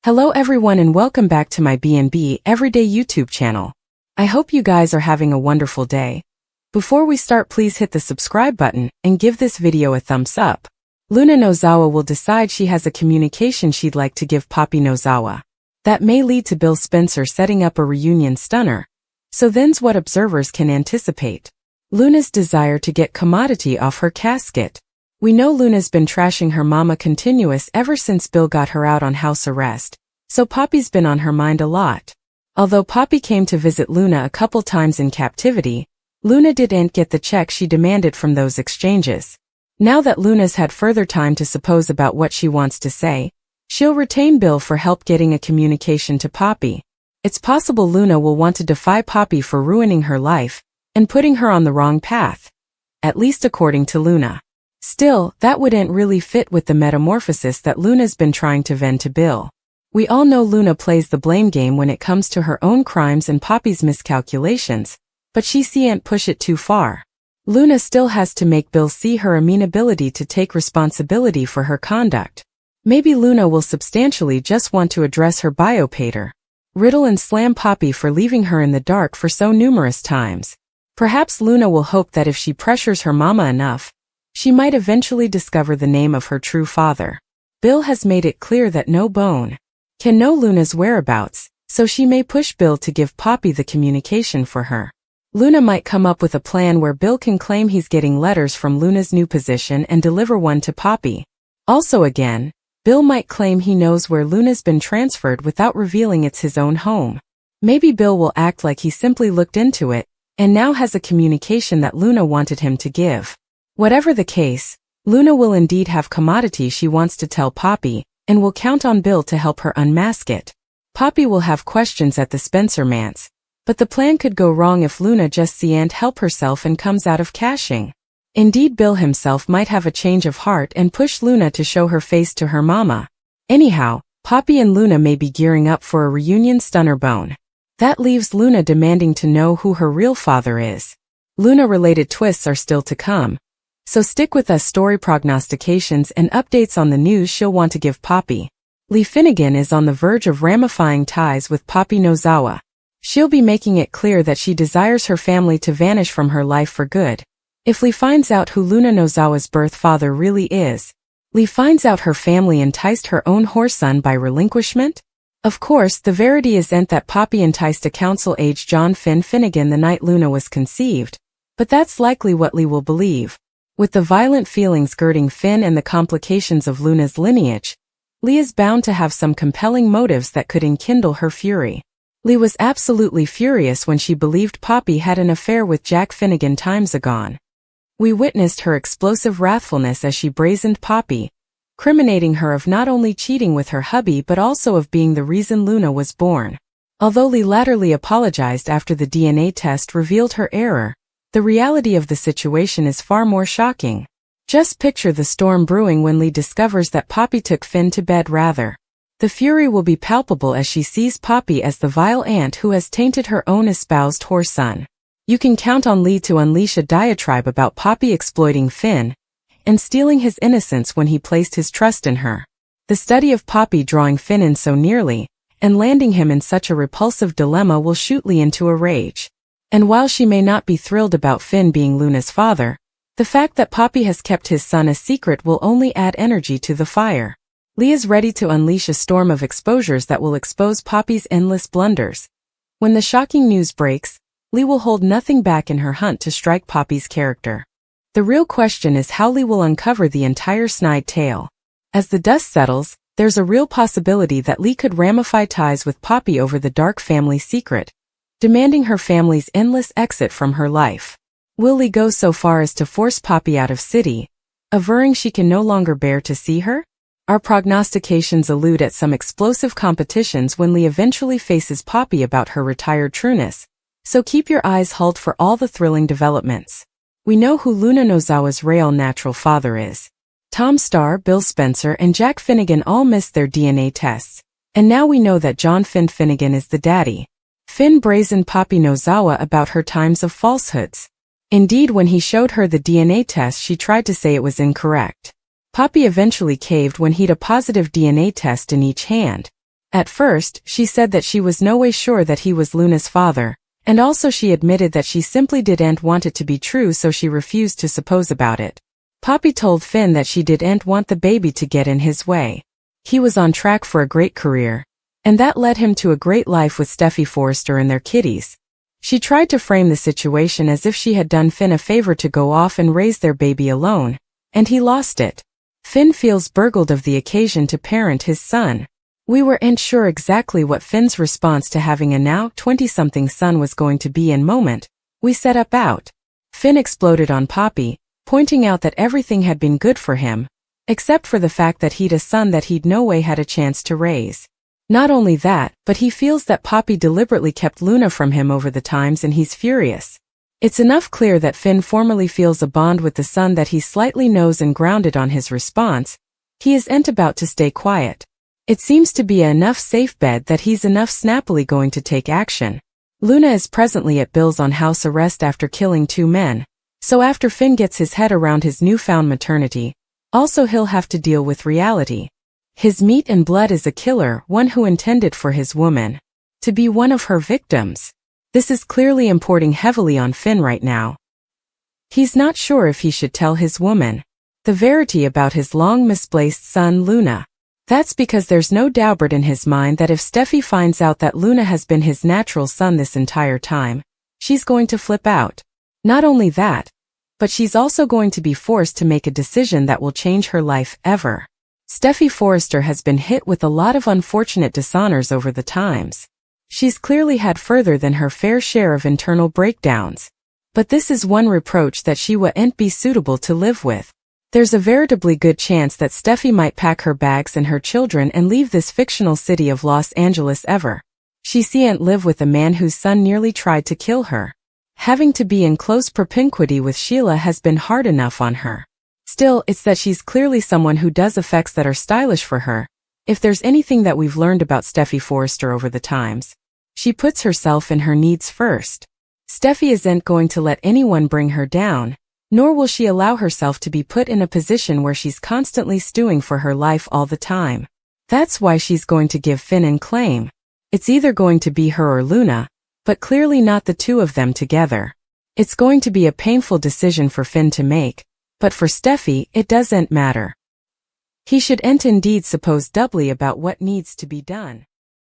Hello everyone and welcome back to my B&B Everyday YouTube channel. I hope you guys are having a wonderful day. Before we start, please hit the subscribe button and give this video a thumbs up. Luna Nozawa will decide she has a communication she'd like to give Poppy Nozawa. That may lead to Bill Spencer setting up a reunion stunner. So then's what observers can anticipate. Luna's desire to get commodity off her casket. We know Luna's been trashing her mama continuous ever since Bill got her out on house arrest, so Poppy's been on her mind a lot. Although Poppy came to visit Luna a couple times in captivity, Luna didn't get the check she demanded from those exchanges. Now that Luna's had further time to suppose about what she wants to say, she'll retain Bill for help getting a communication to Poppy. It's possible Luna will want to defy Poppy for ruining her life and putting her on the wrong path. At least according to Luna. Still, that wouldn't really fit with the metamorphosis that Luna's been trying to vend to Bill. We all know Luna plays the blame game when it comes to her own crimes and Poppy's miscalculations, but she can't push it too far. Luna still has to make Bill see her amenability to take responsibility for her conduct. Maybe Luna will substantially just want to address her biopater, riddle and slam Poppy for leaving her in the dark for so numerous times. Perhaps Luna will hope that if she pressures her mama enough, she might eventually discover the name of her true father. Bill has made it clear that no bone can know Luna's whereabouts, so she may push Bill to give Poppy the communication for her. Luna might come up with a plan where Bill can claim he's getting letters from Luna's new position and deliver one to Poppy. Also again, Bill might claim he knows where Luna's been transferred without revealing it's his own home. Maybe Bill will act like he simply looked into it and now has a communication that Luna wanted him to give. Whatever the case, Luna will indeed have commodity she wants to tell Poppy, and will count on Bill to help her unmask it. Poppy will have questions at the Spencer manse, but the plan could go wrong if Luna just can't help herself and comes out of caching. Indeed, Bill himself might have a change of heart and push Luna to show her face to her mama. Anyhow, Poppy and Luna may be gearing up for a reunion stunner bone. That leaves Luna demanding to know who her real father is. Luna-related twists are still to come. So stick with us. Story prognostications and updates on the news she'll want to give Poppy. Lee Finnegan is on the verge of ramifying ties with Poppy Nozawa. She'll be making it clear that she desires her family to vanish from her life for good. If Lee finds out who Luna Nozawa's birth father really is, Lee finds out her family enticed her own whoreson by relinquishment? Of course, the verity isn't that Poppy enticed a council-age John Finnegan the night Luna was conceived, but that's likely what Lee will believe. With the violent feelings girding Finn and the complications of Luna's lineage, Lee is bound to have some compelling motives that could enkindle her fury. Lee was absolutely furious when she believed Poppy had an affair with Jack Finnegan times agone. We witnessed her explosive wrathfulness as she brazened Poppy, criminating her of not only cheating with her hubby but also of being the reason Luna was born. Although Lee latterly apologized after the DNA test revealed her error, the reality of the situation is far more shocking. Just picture the storm brewing when Lee discovers that Poppy took Finn to bed rather. The fury will be palpable as she sees Poppy as the vile aunt who has tainted her own espoused whoreson. You can count on Lee to unleash a diatribe about Poppy exploiting Finn and stealing his innocence when he placed his trust in her. The study of Poppy drawing Finn in so nearly and landing him in such a repulsive dilemma will shoot Lee into a rage. And while she may not be thrilled about Finn being Luna's father, the fact that Poppy has kept his son a secret will only add energy to the fire. Lee is ready to unleash a storm of exposures that will expose Poppy's endless blunders. When the shocking news breaks, Lee will hold nothing back in her hunt to strike Poppy's character. The real question is how Lee will uncover the entire snide tale. As the dust settles, there's a real possibility that Lee could ramify ties with Poppy over the dark family secret, demanding her family's endless exit from her life. Will Lee go so far as to force Poppy out of city, averring she can no longer bear to see her? Our prognostications allude at some explosive competitions when Lee eventually faces Poppy about her retired trueness, so keep your eyes hulled for all the thrilling developments. We know who Luna Nozawa's real natural father is. Tom Starr, Bill Spencer, and Jack Finnegan all missed their DNA tests, and now we know that John Finnegan is the daddy. Finn brazened Poppy Nozawa about her times of falsehoods. Indeed, when he showed her the DNA test, she tried to say it was incorrect. Poppy eventually caved when he'd a positive DNA test in each hand. At first, she said that she was no way sure that he was Luna's father, and also she admitted that she simply didn't want it to be true, so she refused to suppose about it. Poppy told Finn that she didn't want the baby to get in his way. He was on track for a great career, and that led him to a great life with Steffi Forrester and their kitties. She tried to frame the situation as if she had done Finn a favor to go off and raise their baby alone, and he lost it. Finn feels burgled of the occasion to parent his son. We weren't sure exactly what Finn's response to having a now 20-something son was going to be in moment we set up out. Finn exploded on Poppy, pointing out that everything had been good for him, except for the fact that he'd a son that he'd no way had a chance to raise. Not only that, but he feels that Poppy deliberately kept Luna from him over the times, and he's furious. It's enough clear that Finn formally feels a bond with the son that he slightly knows, and grounded on his response, he isn't about to stay quiet. It seems to be enough safe bet that he's enough snappily going to take action. Luna is presently at Bill's on house arrest after killing 2 men, so after Finn gets his head around his newfound maternity, also he'll have to deal with reality. His meat and blood is a killer, one who intended for his woman to be one of her victims. This is clearly importing heavily on Finn right now. He's not sure if he should tell his woman the verity about his long misplaced son Luna. That's because there's no doubt in his mind that if Steffi finds out that Luna has been his natural son this entire time, she's going to flip out. Not only that, but she's also going to be forced to make a decision that will change her life ever. Steffi Forrester has been hit with a lot of unfortunate dishonors over the times. She's clearly had further than her fair share of internal breakdowns. But this is one reproach that she wouldn't be suitable to live with. There's a veritably good chance that Steffi might pack her bags and her children and leave this fictional city of Los Angeles ever. She can't live with a man whose son nearly tried to kill her. Having to be in close propinquity with Sheila has been hard enough on her. Still, it's that she's clearly someone who does effects that are stylish for her. If there's anything that we've learned about Steffi Forrester over the times, she puts herself and her needs first. Steffi isn't going to let anyone bring her down, nor will she allow herself to be put in a position where she's constantly stewing for her life all the time. That's why she's going to give Finn and claim. It's either going to be her or Luna, but clearly not the two of them together. It's going to be a painful decision for Finn to make, but for Steffi, it doesn't matter. He should indeed suppose doubly about what needs to be done.